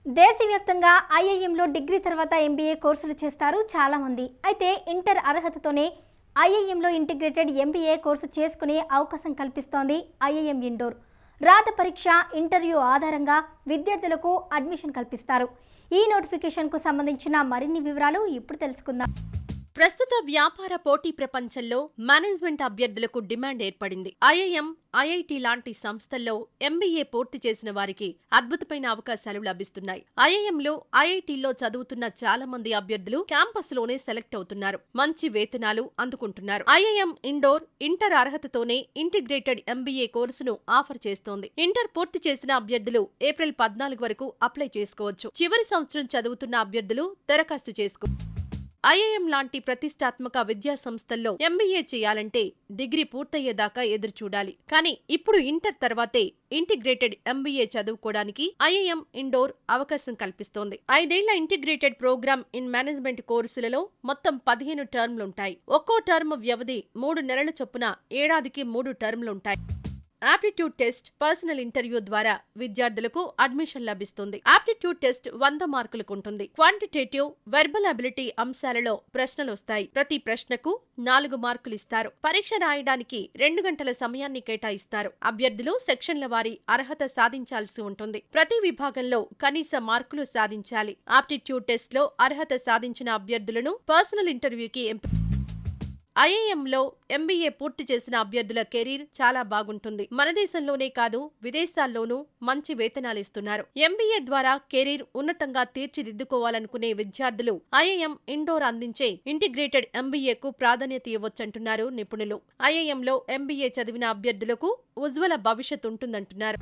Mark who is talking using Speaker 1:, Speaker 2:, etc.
Speaker 1: దేశవ్యాప్తంగా ఐఐఎంలో డిగ్రీ తర్వాత ఎంబీఏ కోర్సులు చేస్తారు చాలామంది. అయితే ఇంటర్ అర్హతతోనే ఐఐఎంలో ఇంటిగ్రేటెడ్ ఎంబీఏ కోర్సు చేసుకునే అవకాశం కల్పిస్తోంది ఐఐఎం ఇండోర్. రాత పరీక్ష, ఇంటర్వ్యూ ఆధారంగా విద్యార్థులకు అడ్మిషన్ కల్పిస్తారు. ఈ నోటిఫికేషన్కు సంబంధించిన మరిన్ని వివరాలు ఇప్పుడు తెలుసుకుందాం.
Speaker 2: ప్రస్తుత వ్యాపార పోటీ ప్రపంచంలో మేనేజ్మెంట్ అభ్యర్థులకు డిమాండ్ ఏర్పడింది. ఐఐఎం, ఐఐటి లాంటి సంస్థల్లో ఎంబీఏ పూర్తి చేసిన వారికి అద్భుతమైన అవకాశాలు లభిస్తున్నాయి. ఐఐఎంలో, ఐఐటిలో చదువుతున్న చాలా మంది అభ్యర్థులు క్యాంపస్లోనే సెలెక్ట్ అవుతున్నారు. మంచి వేతనాలు అందుకుంటున్నారు. ఐఐఎం ఇండోర్ ఇంటర్ అర్హతతోనే ఇంటిగ్రేటెడ్ ఎంబీఏ కోర్సును ఆఫర్ చేస్తోంది. ఇంటర్ పూర్తి చేసిన అభ్యర్థులు ఏప్రిల్ 14 వరకు అప్లై చేసుకోవచ్చు. చివరి సంవత్సరం చదువుతున్న అభ్యర్థులు దరఖాస్తు చేసుకోవచ్చు. ఐఐఎం లాంటి ప్రతిష్టాత్మక విద్యా సంస్థల్లో ఎంబీఏ చేయాలంటే డిగ్రీ పూర్తయ్యేదాకా ఎదురుచూడాలి. కానీ ఇప్పుడు ఇంటర్ తర్వాతే ఇంటిగ్రేటెడ్ ఎంబీఏ చదువుకోవడానికి ఐఐఎం ఇండోర్ అవకాశం కల్పిస్తోంది. 5 ఏళ్ల ఇంటిగ్రేటెడ్ ప్రోగ్రామ్ ఇన్ మేనేజ్మెంట్ కోర్సులలో మొత్తం 15 టర్మ్లుంటాయి. ఒక్కో టర్మ్ వ్యవధి 3 నెలల చొప్పున ఏడాదికి 3 టర్మ్లుంటాయి. ఆప్టిట్యూడ్ టెస్ట్, పర్సనల్ ఇంటర్వ్యూ ద్వారా విద్యార్థులకు అడ్మిషన్ లభిస్తుంది. ఆప్టిట్యూడ్ టెస్ట్ 100 మార్కులకు ఉంటుంది. క్వాంటిటేటివ్, వెర్బల్ అబిలిటీ అంశాలలో ప్రశ్నలొస్తాయి. ప్రతి ప్రశ్నకు 4 మార్కులు ఇస్తారు. పరీక్ష రాయడానికి 2 గంటల సమయాన్ని కేటాయిస్తారు. అభ్యర్థులు సెక్షన్ల వారీ అర్హత సాధించాల్సి ఉంటుంది. ప్రతి విభాగంలో కనీస మార్కులు సాధించాలి. ఆప్టిట్యూడ్ టెస్ట్లో అర్హత సాధించిన అభ్యర్థులను పర్సనల్ ఇంటర్వ్యూకి ఎంపిక. ఐఐఎంలో ఎంబీఏ పూర్తి చేసిన అభ్యర్థుల కెరీర్ చాలా బాగుంటుంది. మన దేశంలోనే కాదు, విదేశాల్లోనూ మంచి వేతనాలిస్తున్నారు. ఎంబీఏ ద్వారా కెరీర్ ఉన్నతంగా తీర్చిదిద్దుకోవాలనుకునే విద్యార్థులు ఐఐఎం ఇండోర్ అందించే ఇంటిగ్రేటెడ్ ఎంబీఏకు ప్రాధాన్యత ఇవ్వొచ్చంటున్నారు నిపుణులు. ఐఐఎంలో ఎంబీఏ చదివిన అభ్యర్థులకు ఉజ్వల భవిష్యత్ ఉంటుందంటున్నారు.